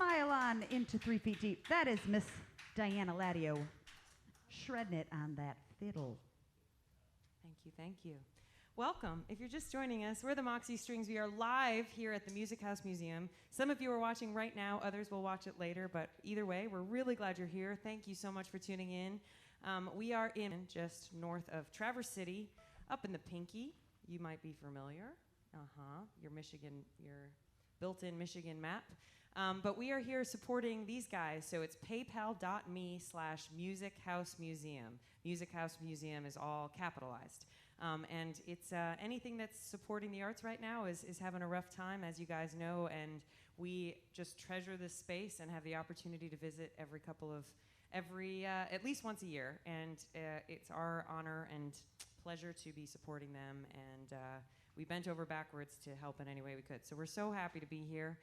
smile on into 3 Feet Deep. That is Miss Diana Ladio shredding it on that fiddle. Thank you, thank you. Welcome. If you're just joining us, we're the Moxie Strings. We are live here at the Music House Museum. Some of you are watching right now, others will watch it later, but either way, we're really glad you're here. Thank you so much for tuning in. We are in just north of Traverse City, up in the Pinky. You might be familiar. Your built-in Michigan map. But we are here supporting these guys, so it's paypal.me/musichousemuseum. Music House Museum is all capitalized. And it's anything that's supporting the arts right now is having a rough time, as you guys know, and we just treasure this space and have the opportunity to visit at least once a year, and it's our honor and pleasure to be supporting them, and we bent over backwards to help in any way we could. So we're so happy to be here.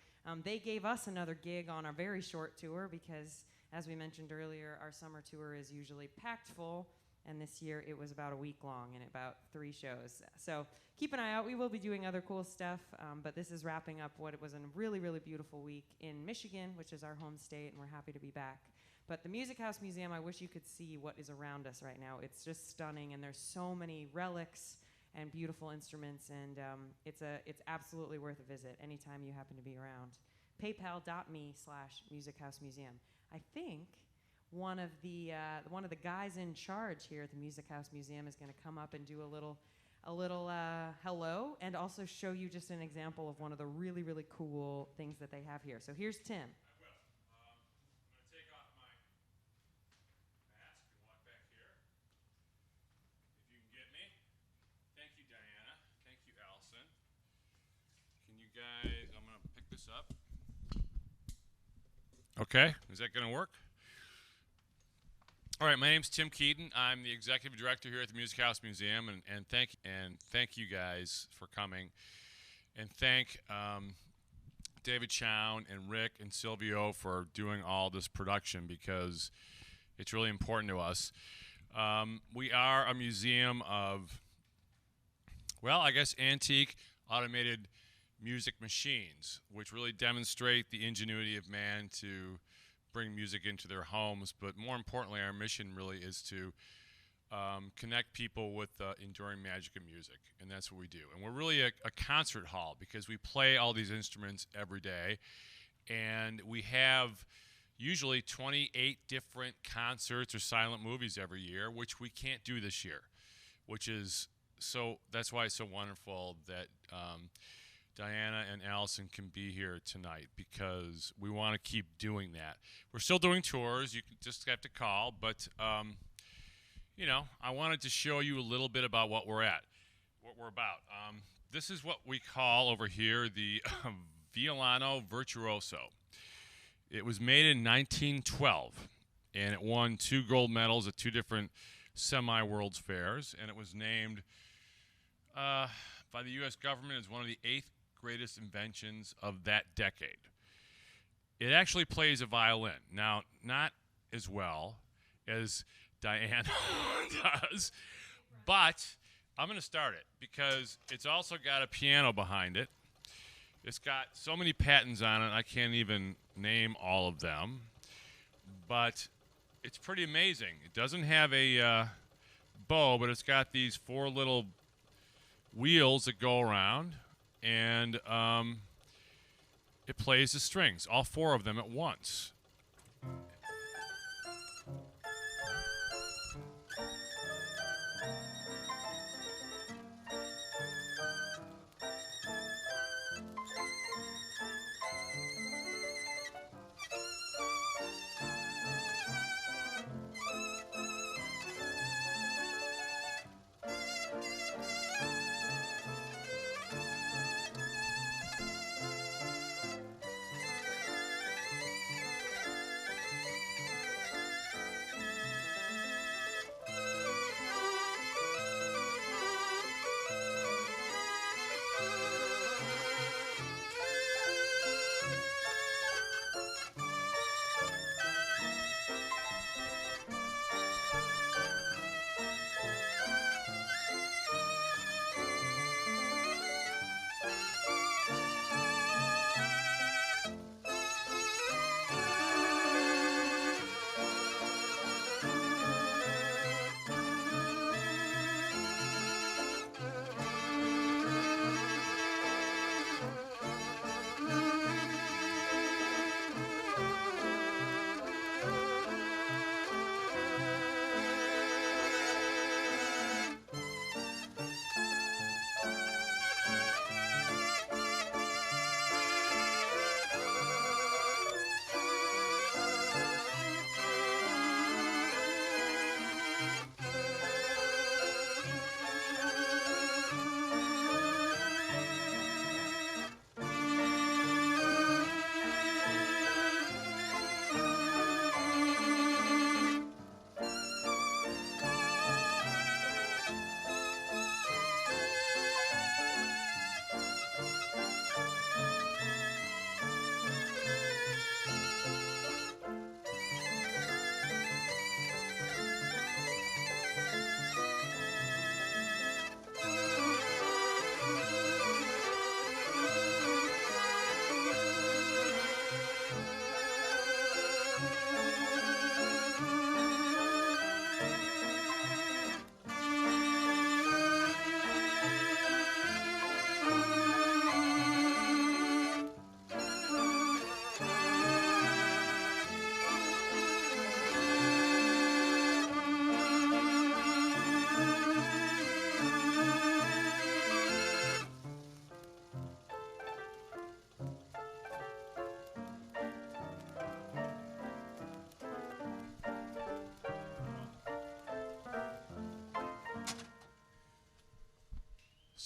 They gave us another gig on a very short tour because, as we mentioned earlier, our summer tour is usually packed full, and this year it was about a week long and about 3 shows. So keep an eye out. We will be doing other cool stuff, but this is wrapping up what it was a really, really beautiful week in Michigan, which is our home state, and we're happy to be back. But the Music House Museum, I wish you could see what is around us right now. It's just stunning, and there's so many relics and beautiful instruments, and it's absolutely worth a visit anytime you happen to be around. paypal.me/musichousemuseum. I think one of the guys in charge here at the Music House Museum is going to come up and do a little hello, and also show you just an example of one of the really, really cool things that they have here. So here's Tim. Guys, I'm going to pick this up. Okay, is that going to work? All right, my name's Tim Keaton. I'm the executive director here at the Music House Museum, and thank you guys for coming, and thank David Chown and Rick and Silvio for doing all this production, because it's really important to us. We are a museum of, well, I guess antique automated music machines, which really demonstrate the ingenuity of man to bring music into their homes. But more importantly, our mission really is to connect people with the enduring magic of music, and that's what we do. And we're really a concert hall, because we play all these instruments every day, and we have usually 28 different concerts or silent movies every year, which we can't do this year, that's why it's so wonderful that Diana and Allison can be here tonight, because we want to keep doing that. We're still doing tours. You just have to call, but you know, I wanted to show you a little bit about what we're about. This is what we call over here the Violano Virtuoso. It was made in 1912, and it won 2 gold medals at 2 different semi-world's fairs, and it was named by the U.S. government as one of the 8th greatest inventions of that decade. It actually plays a violin. Now, not as well as Diana does, but I'm going to start it because it's also got a piano behind it. It's got so many patents on it, I can't even name all of them, but it's pretty amazing. It doesn't have a bow, but it's got these 4 little wheels that go around, and it plays the strings, all 4 of them at once.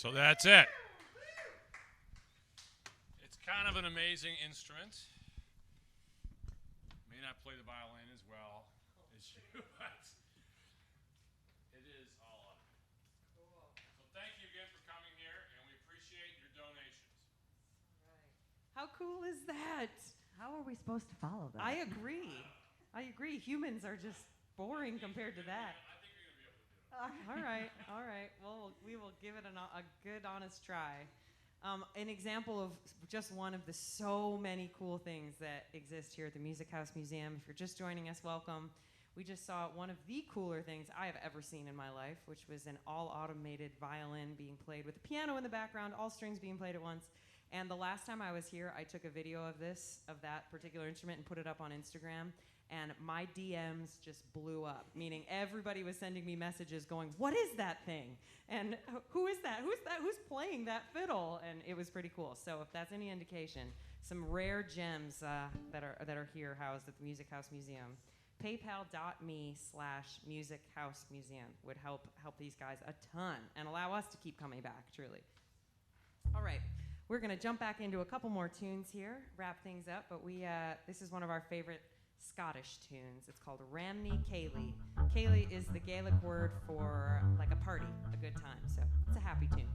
So that's it. It's kind of an amazing instrument. May not play the violin as well as you, but it is all up. Cool. So thank you again for coming here, and we appreciate your donations. How cool is that? How are we supposed to follow that? I agree. Humans are just boring compared to that. I think you're going to be able to do it. All right. Well, we will give it a good, honest try. An example of just one of the so many cool things that exist here at the Music House Museum. If you're just joining us, welcome. We just saw one of the cooler things I have ever seen in my life, which was an all-automated violin being played with a piano in the background, all strings being played at once. And the last time I was here, I took a video of that particular instrument, and put it up on Instagram. And my DMs just blew up, meaning everybody was sending me messages going, "What is that thing? And who is that? Who's playing that fiddle?" And it was pretty cool. So if that's any indication, some rare gems that are here housed at the Music House Museum. PayPal.me/musichousemuseum would help these guys a ton and allow us to keep coming back, truly. All right. We're going to jump back into a couple more tunes here, wrap things up, but this is one of our favorite Scottish tunes. It's called Ramney Cayley. Cayley is the Gaelic word for like a party, a good time, so it's a happy tune.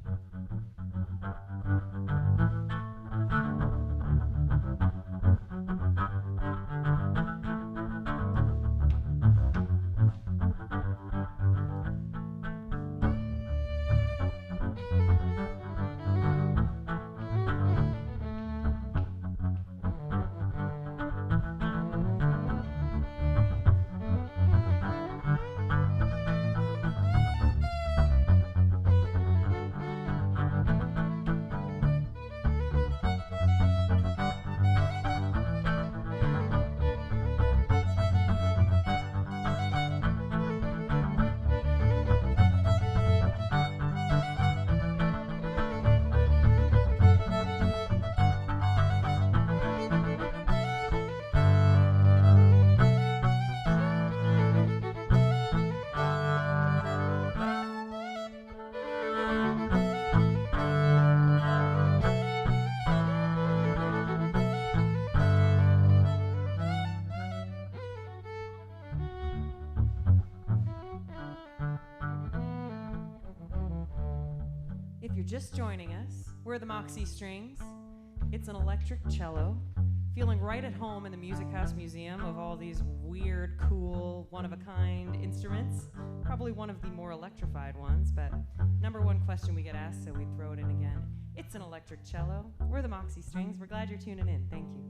If you're just joining us, we're the Moxie Strings. It's an electric cello, feeling right at home in the Music House Museum of all these weird, cool, one-of-a-kind instruments. Probably one of the more electrified ones, but number one question we get asked, so we throw it in again. It's an electric cello. We're the Moxie Strings. We're glad you're tuning in. Thank you.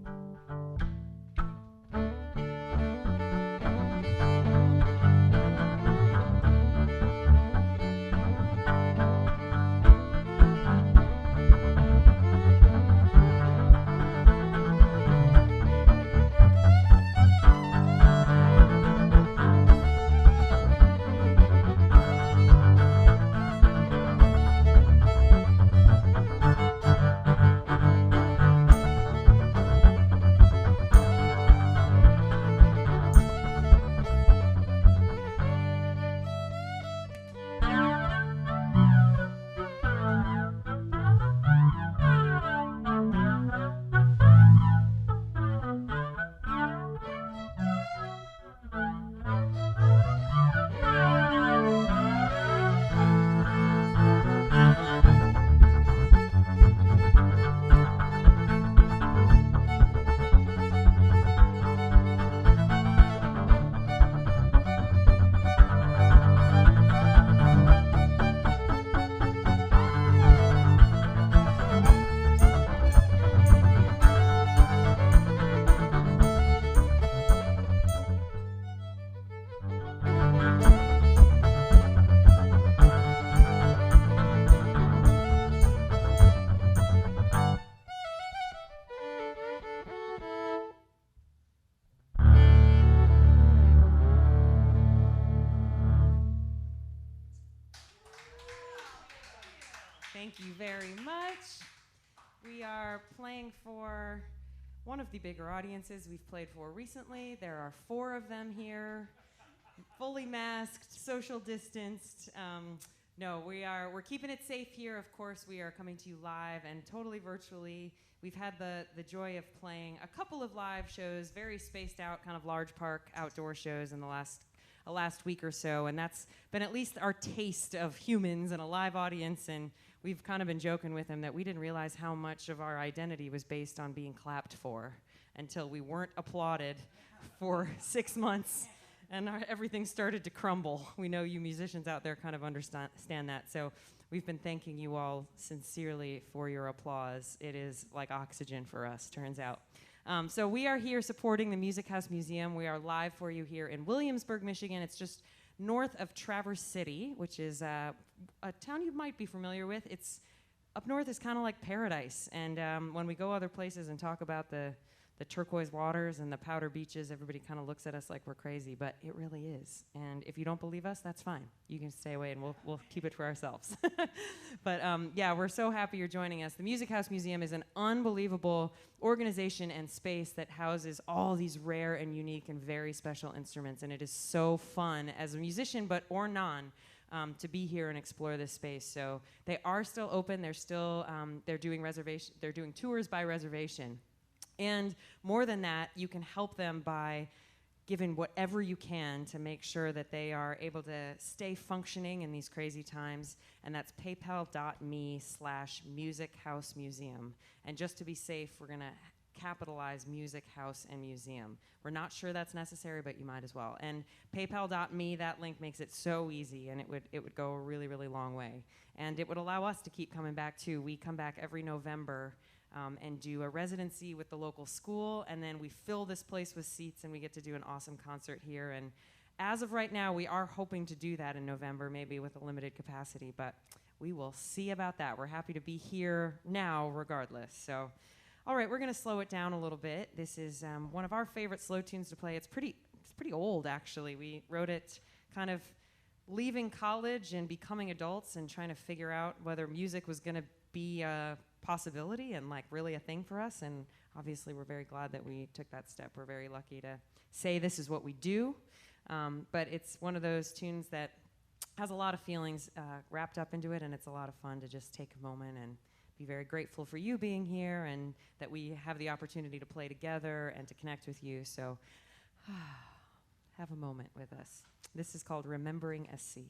Thank you very much. We are playing for one of the bigger audiences we've played for recently. There are 4 of them here, fully masked, social distanced, No, we're keeping it safe here. Of course, we are coming to you live and totally virtually. We've had the joy of playing a couple of live shows, very spaced out, kind of large park outdoor shows in the last week or so, and that's been at least our taste of humans and a live audience. And we've kind of been joking with him that we didn't realize how much of our identity was based on being clapped for until we weren't applauded for 6 months. And everything started to crumble. We know you musicians out there kind of understand that. So we've been thanking you all sincerely for your applause. It is like oxygen for us, turns out. So we are here supporting the Music House Museum. We are live for you here in Williamsburg, Michigan. It's just north of Traverse City, which is a town you might be familiar with. It's up north is kind of like paradise. And when we go other places and talk about the turquoise waters and the powder beaches, everybody kind of looks at us like we're crazy, but it really is. And if you don't believe us, that's fine. You can stay away and we'll keep it for ourselves. But yeah, we're so happy you're joining us. The Music House Museum is an unbelievable organization and space that houses all these rare and unique and very special instruments, and it is so fun as a musician, but or non, to be here and explore this space. So they are still open. They're still they're doing tours by reservation. And more than that, you can help them by giving whatever you can to make sure that they are able to stay functioning in these crazy times. And that's paypal.me/musichousemuseum. And just to be safe, we're going to capitalize Music House and Museum. We're not sure that's necessary, but you might as well. And paypal.me, that link makes it so easy, and it would go a really, really long way. And it would allow us to keep coming back, too. We come back every November and do a residency with the local school, and then we fill this place with seats, and we get to do an awesome concert here. And as of right now, we are hoping to do that in November, maybe with a limited capacity, but we will see about that. We're happy to be here now regardless. So, all right, we're going to slow it down a little bit. This is one of our favorite slow tunes to play. It's pretty old, actually. We wrote it kind of leaving college and becoming adults and trying to figure out whether music was going to be a possibility and like really a thing for us. And obviously we're very glad that we took that step. We're very lucky to say this is what we do. But it's one of those tunes that has a lot of feelings wrapped up into it, and it's a lot of fun to just take a moment and be very grateful for you being here and that we have the opportunity to play together and to connect with you. So have a moment with us. This is called Remembering SC.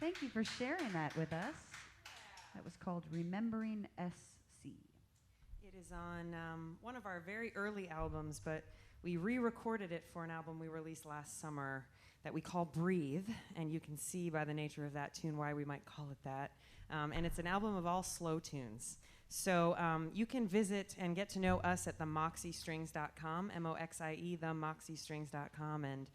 thank you for sharing that with us. That was called Remembering SC. It is on one of our very early albums, but we re-recorded it for an album we released last summer that we call Breathe, and you can see by the nature of that tune why we might call it that. And it's an album of all slow tunes. So you can visit and get to know us at themoxiestrings.com, M-O-X-I-E, themoxiestrings.com, and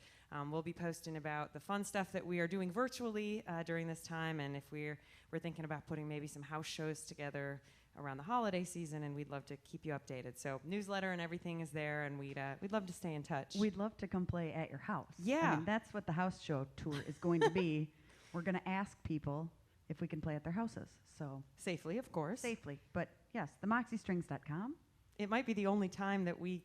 we'll be posting about the fun stuff that we are doing virtually during this time, and if we're thinking about putting maybe some house shows together around the holiday season, and we'd love to keep you updated. So newsletter and everything is there, and we'd love to stay in touch. We'd love to come play at your house. Yeah. I mean, that's what the house show tour is going to be. We're going to ask people if we can play at their houses. So Safely, of course. safely. But yes, themoxiestrings.com. It might be the only time that we,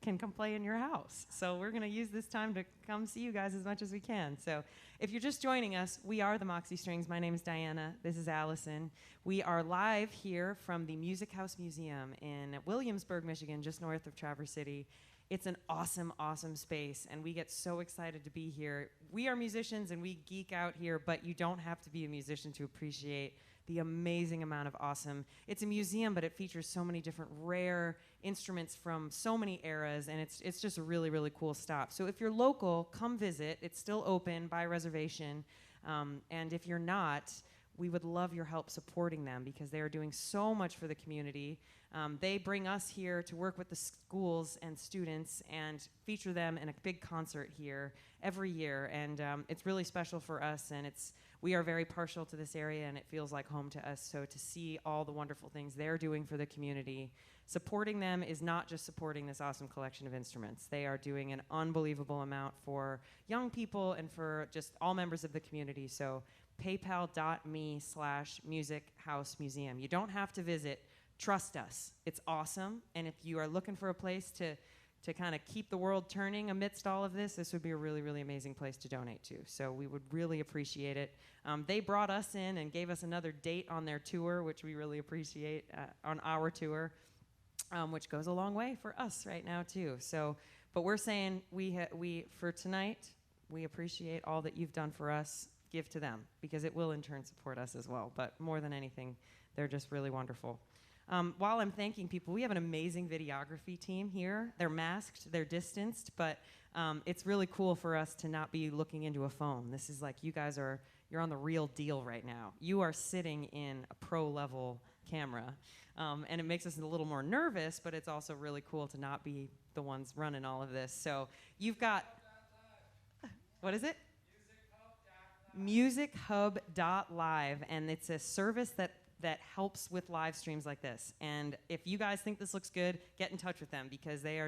can come play in your house. So we're going to use this time to come see you guys as much as we can. So if you're just joining us, we are the Moxie Strings. My name is Diana. This is Allison. We are live here from the Music House Museum in Williamsburg, Michigan, just north of Traverse City. It's an awesome, awesome space, and we get so excited to be here. We are musicians, and we geek out here, but you don't have to be a musician to appreciate the amazing amount of awesome. It's a museum, but it features so many different rare instruments from so many eras, and it's just a really, really cool stop. So if you're local, come visit. It's still open by reservation, and if you're not, we would love your help supporting them because they are doing so much for the community. They bring us here to work with the schools and students and feature them in a big concert here every year, and it's really special for us, and we are very partial to this area, and it feels like home to us. So to see all the wonderful things they're doing for the community, supporting them is not just supporting this awesome collection of instruments. They are doing an unbelievable amount for young people and for just all members of the community. So paypal.me/musichousemuseum. You don't have to visit. Trust us. It's awesome. And if you are looking for a place to kind of keep the world turning amidst all of this, this would be a really, really amazing place to donate to. So we would really appreciate it. They brought us in and gave us another date on their tour, which we really appreciate, on our tour, which goes a long way for us right now too. So, but we're saying we for tonight, we appreciate all that you've done for us. Give to them because it will in turn support us as well. But more than anything, they're just really wonderful. While I'm thanking people, we have an amazing videography team here. They're masked, they're distanced, but it's really cool for us to not be looking into a phone. This is like you're on the real deal right now. You are sitting in a pro-level camera, and it makes us a little more nervous, but it's also really cool to not be the ones running all of this. So you've got, what is it? MusicHub.live, and it's a service that helps with live streams like this. And if you guys think this looks good, get in touch with them because they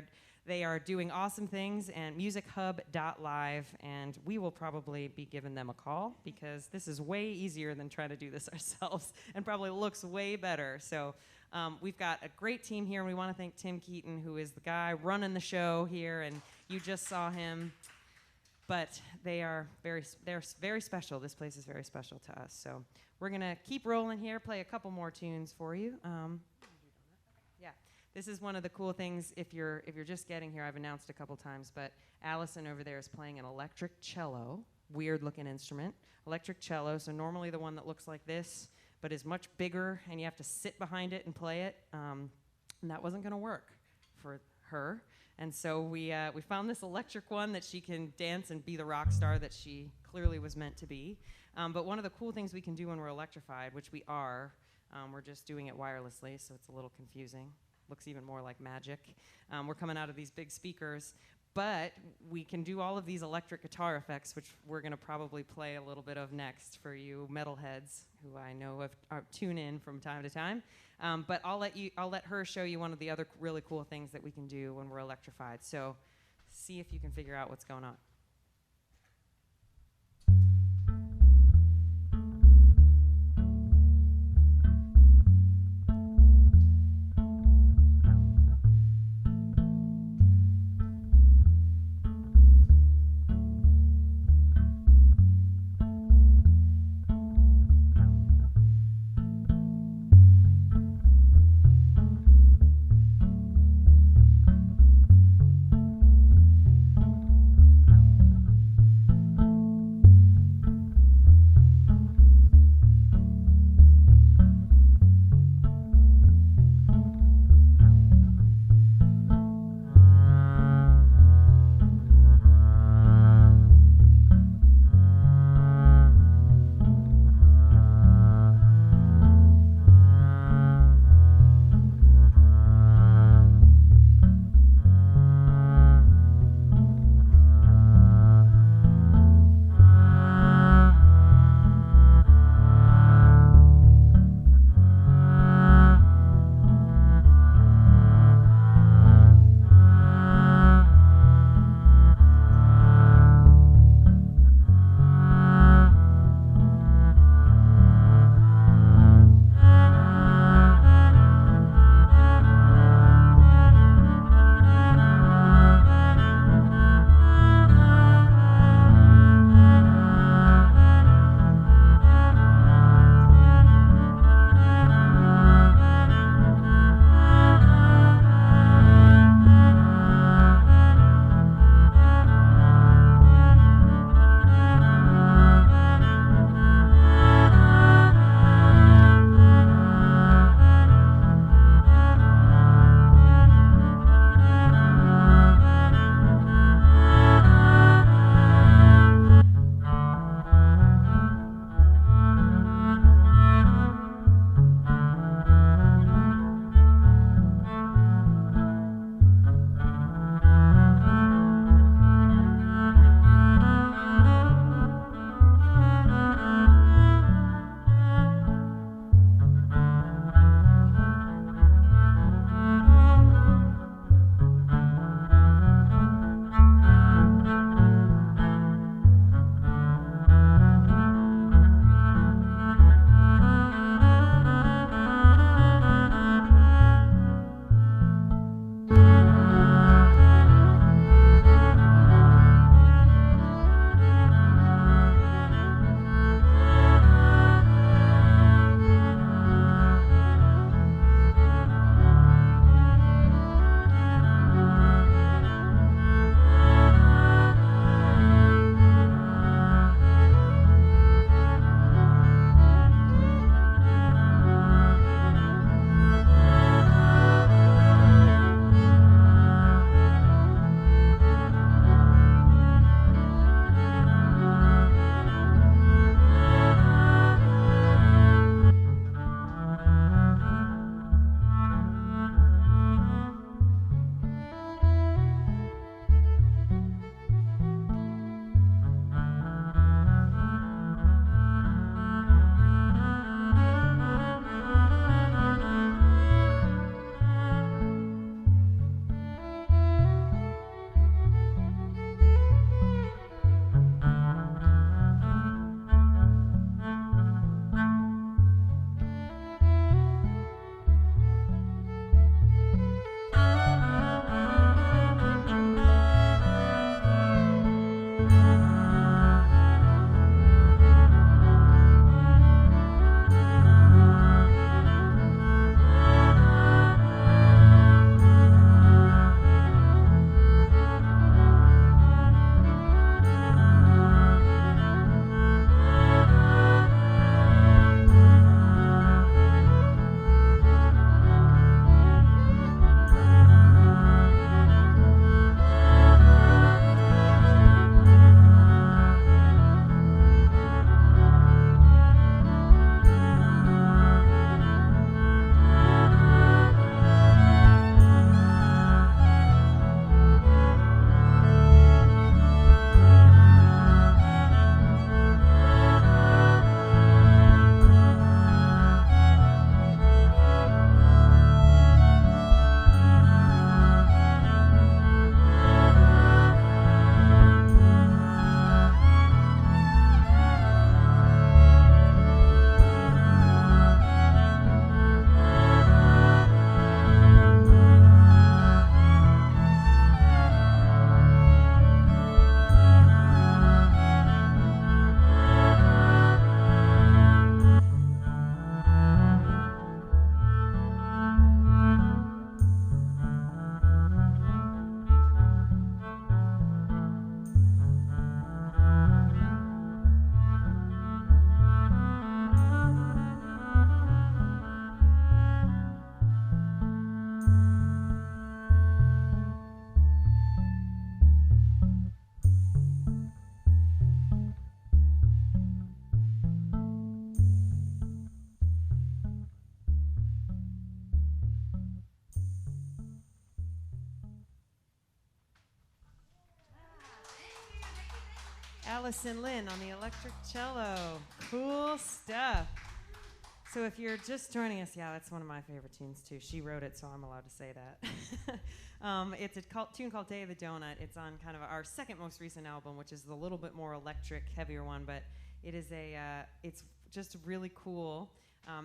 are doing awesome things, and MusicHub.live, and we will probably be giving them a call because this is way easier than trying to do this ourselves and probably looks way better. So we've got a great team here, and we want to thank Tim Keaton, who is the guy running the show here, and you just saw him. But they're very special. This place is very special to us. So we're gonna keep rolling here, play a couple more tunes for you. Yeah, this is one of the cool things. If you're just getting here, I've announced a couple times, but Allison over there is playing an electric cello, weird-looking instrument, electric cello. So normally the one that looks like this, but is much bigger, and you have to sit behind it and play it. And that wasn't gonna work for her. And so we found this electric one that she can dance and be the rock star that she clearly was meant to be. But one of the cool things we can do when we're electrified, which we are, we're just doing it wirelessly, so it's a little confusing. Looks even more like magic. We're coming out of these big speakers, but we can do all of these electric guitar effects, which we're going to probably play a little bit of next for you metalheads who I know tune in from time to time. But I'll let her show you one of the other really cool things that we can do when we're electrified. So see if you can figure out what's going on. Allison Lynn on the electric cello. Cool stuff. So if you're just joining us, yeah, that's one of my favorite tunes too. She wrote it, so I'm allowed to say that. It's a tune called Day of the Donut. It's on kind of our second most recent album, which is the little bit more electric, heavier one, but it is it's just really cool.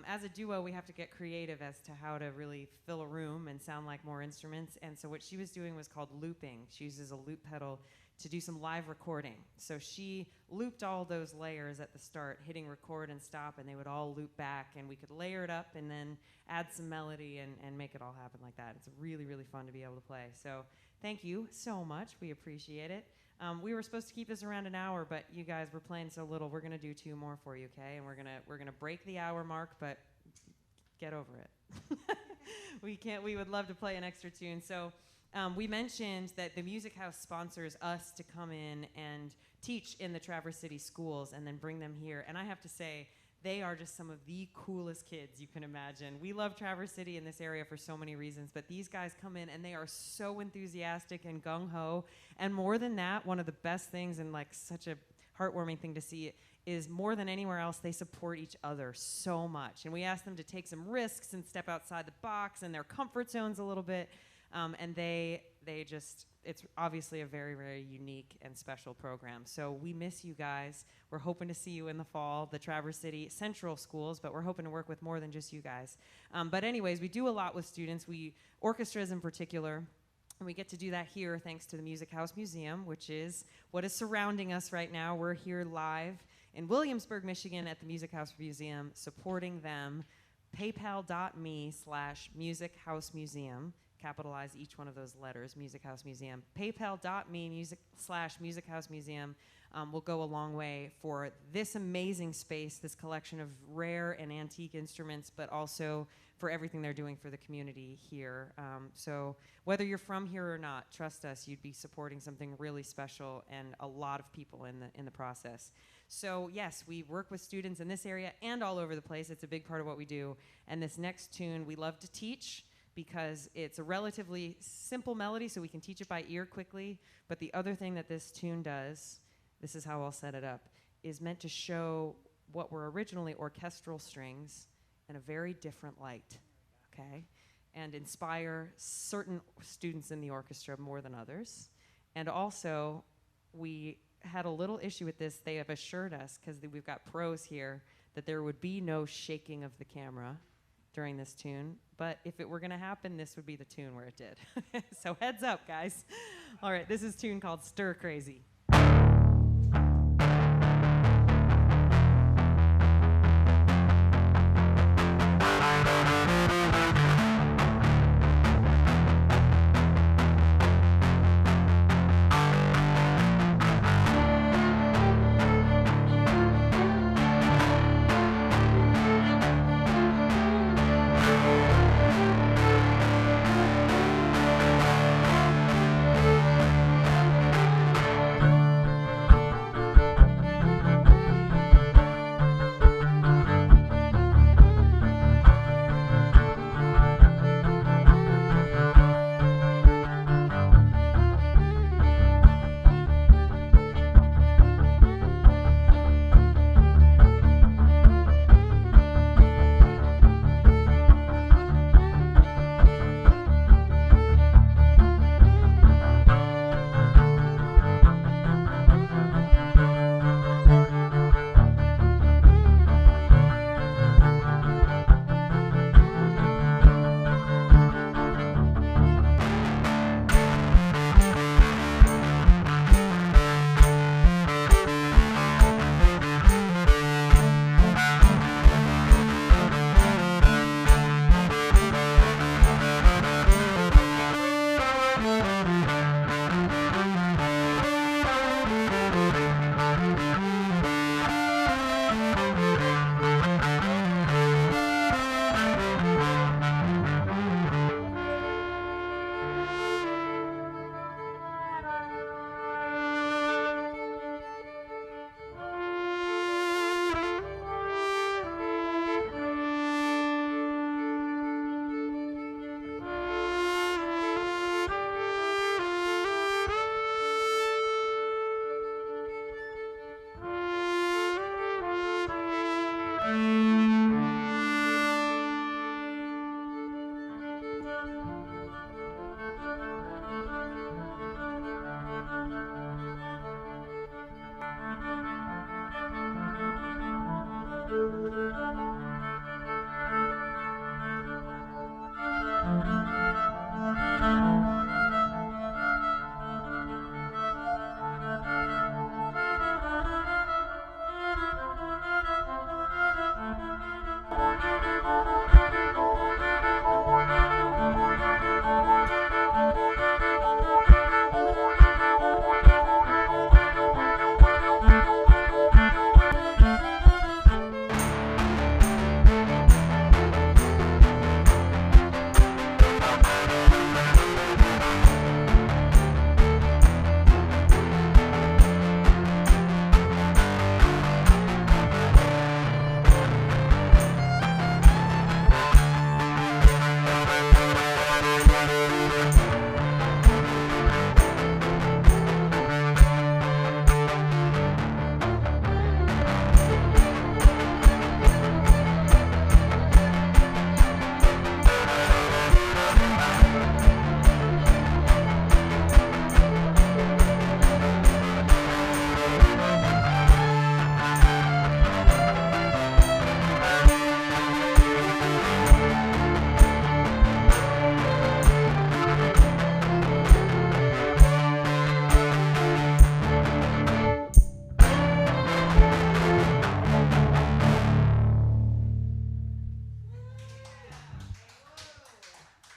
As a duo, we have to get creative as to how to really fill a room and sound like more instruments. And so what she was doing was called looping. She uses a loop pedal to do some live recording. So she looped all those layers at the start, hitting record and stop, and they would all loop back, and we could layer it up and then add some melody and make it all happen like that. It's really, really fun to be able to play. So thank you so much. We appreciate it. We were supposed to keep this around an hour, but you guys were playing so little. We're gonna do 2 more for you, okay? And we're gonna break the hour mark, but get over it. We would love to play an extra tune. So we mentioned that the Music House sponsors us to come in and teach in the Traverse City schools and then bring them here. And I have to say, they are just some of the coolest kids you can imagine. We love Traverse City in this area for so many reasons, but these guys come in and they are so enthusiastic and gung-ho. And more than that, one of the best things and like such a heartwarming thing to see is more than anywhere else, they support each other so much. And we ask them to take some risks and step outside the box and their comfort zones a little bit. And they just, it's obviously a very, very unique and special program. So we miss you guys. We're hoping to see you in the fall, the Traverse City Central schools, but we're hoping to work with more than just you guys. But anyways, we do a lot with students, orchestras in particular, and we get to do that here thanks to the Music House Museum, which is what is surrounding us right now. We're here live in Williamsburg, Michigan at the Music House Museum, supporting them. PayPal.me/Music House Museum. Capitalize each one of those letters, Music House Museum. PayPal.me/Music House Museum will go a long way for this amazing space, this collection of rare and antique instruments, but also for everything they're doing for the community here. So whether you're from here or not, trust us, you'd be supporting something really special and a lot of people in the process. So yes, we work with students in this area and all over the place. It's a big part of what we do. And this next tune we love to teach, because it's a relatively simple melody, so we can teach it by ear quickly. But the other thing that this tune does, this is how I'll set it up, is meant to show what were originally orchestral strings in a very different light, okay? And inspire certain students in the orchestra more than others. And also, we had a little issue with this. They have assured us, because we've got pros here, that there would be no shaking of the camera during this tune, but if it were gonna happen, this would be the tune where it did. So heads up, guys. All right, this is a tune called Stir Crazy.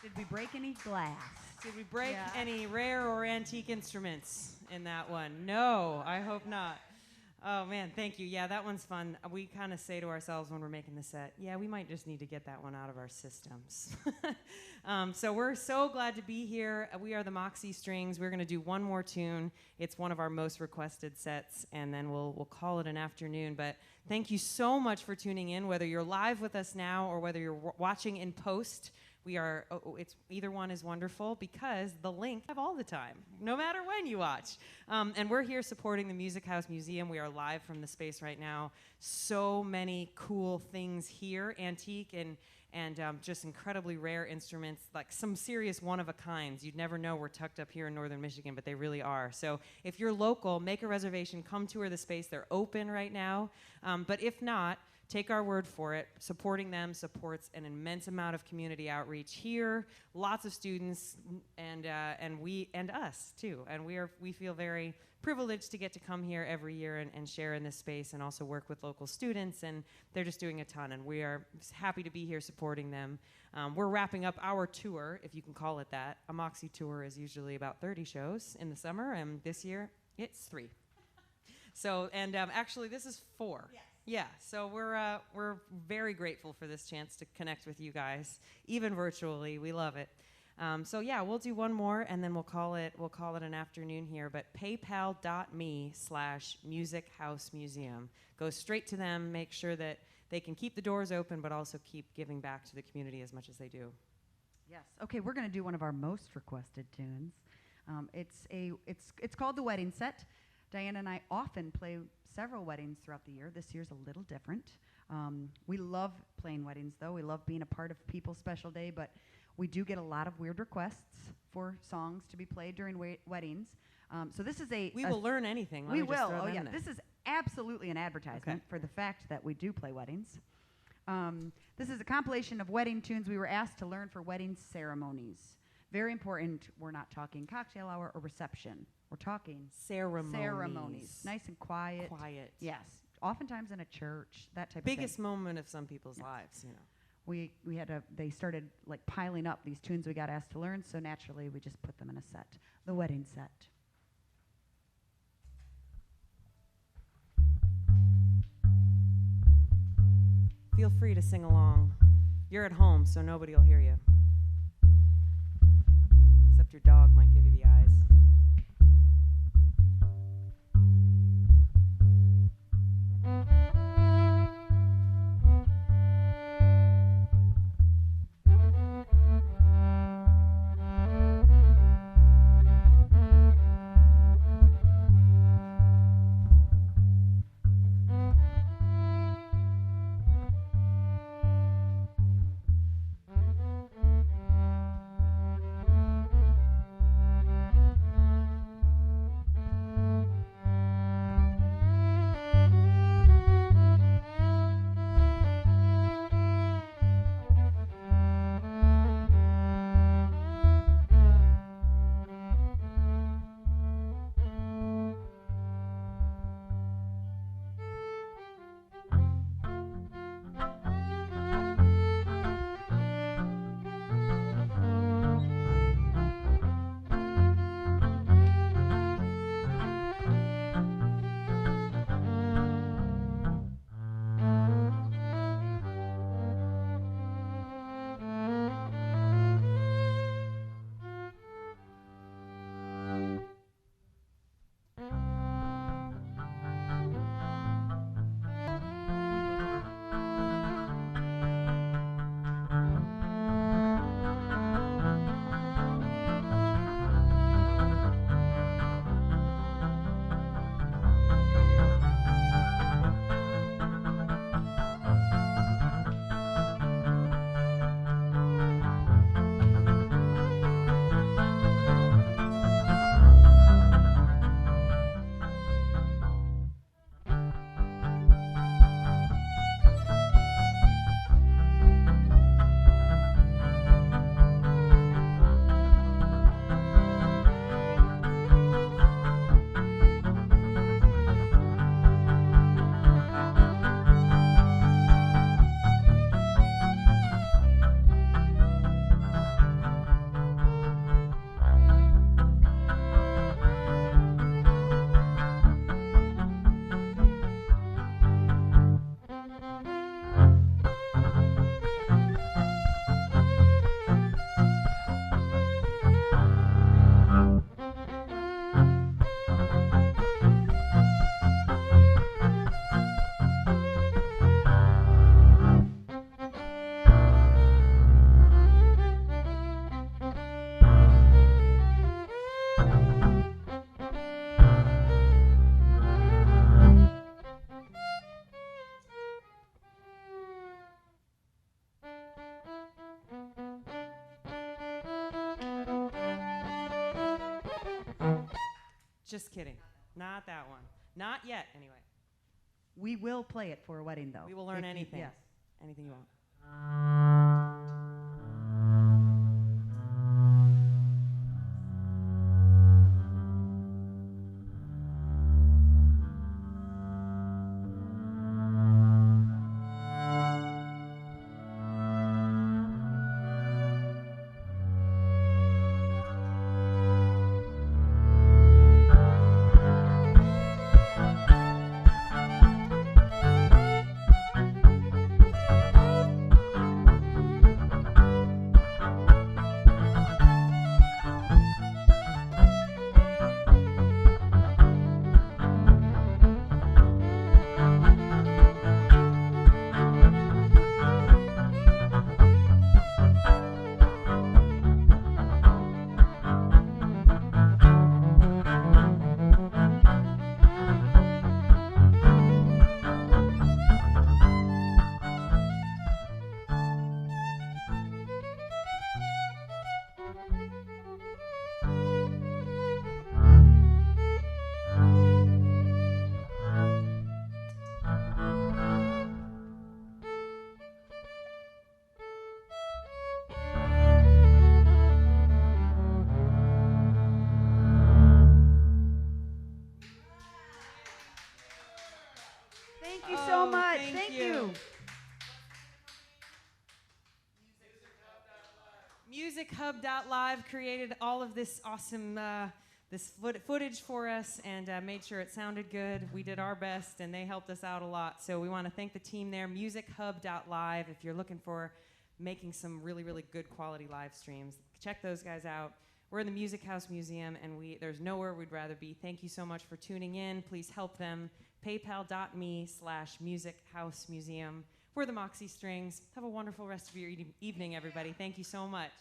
Did we break any glass? Did we break Yeah. any rare or antique instruments in that one? No, I hope not. Oh, man, thank you. Yeah, that one's fun. We kind of say to ourselves when we're making the set, yeah, we might just need to get that one out of our systems. So we're so glad to be here. We are the Moxie Strings. We're going to do one more tune. It's one of our most requested sets, and then we'll call it an afternoon. But thank you so much for tuning in, whether you're live with us now or whether you're watching in post. We are, it's either one is wonderful because the link have all the time, no matter when you watch. And we're here supporting the Music House Museum. We are live from the space right now. So many cool things here, antique and just incredibly rare instruments, like some serious one-of-a-kinds. You'd never know we're tucked up here in northern Michigan, but they really are. So if you're local, make a reservation, come tour the space. They're open right now. But if not, take our word for it. Supporting them supports an immense amount of community outreach here. Lots of students and us too. And we feel very privileged to get to come here every year and share in this space and also work with local students. And they're just doing a ton. And we are happy to be here supporting them. We're wrapping up our tour, if you can call it that. A Moxie tour is usually about 30 shows in the summer, and this year it's 3. So actually this is 4. Yes. Yeah, so we're very grateful for this chance to connect with you guys, even virtually. We love it. So yeah, we'll do one more, and then we'll call it an afternoon here. But paypal.me/musichousemuseum. Go straight to them. Make sure that they can keep the doors open, but also keep giving back to the community as much as they do. Yes. Okay, we're going to do one of our most requested tunes. It's called The Wedding Set. Diana and I often play several weddings throughout the year. This year's a little different. We love playing weddings, though. We love being a part of people's special day, but we do get a lot of weird requests for songs to be played during weddings. So this is We will learn anything. Let we me just will. throw Oh, that yeah. in there. This is absolutely an advertisement for the fact that we do play weddings. This is a compilation of wedding tunes we were asked to learn for wedding ceremonies. Very important. We're not talking cocktail hour or reception. We're talking ceremonies. Nice and quiet. Quiet. Yes. Oftentimes in a church, that type of thing. Biggest moment of some people's lives, you know. They started like piling up these tunes we got asked to learn, so naturally we just put them in a set. The Wedding Set. Feel free to sing along. You're at home, so nobody will hear you. Except your dog might give you the eyes. Just kidding. Not that one. Not yet, anyway. We will play it for a wedding, though. We will learn anything. Yes. Anything you want. Thank you so much. Thank you. MusicHub.live created all of this awesome footage for us and made sure it sounded good. We did our best, and they helped us out a lot. So we want to thank the team there, MusicHub.live. If you're looking for making some really, really good quality live streams, check those guys out. We're in the Music House Museum, and there's nowhere we'd rather be. Thank you so much for tuning in. Please help them. PayPal.me/musichousemuseum. We're the Moxie Strings. Have a wonderful rest of your evening, everybody. Thank you so much.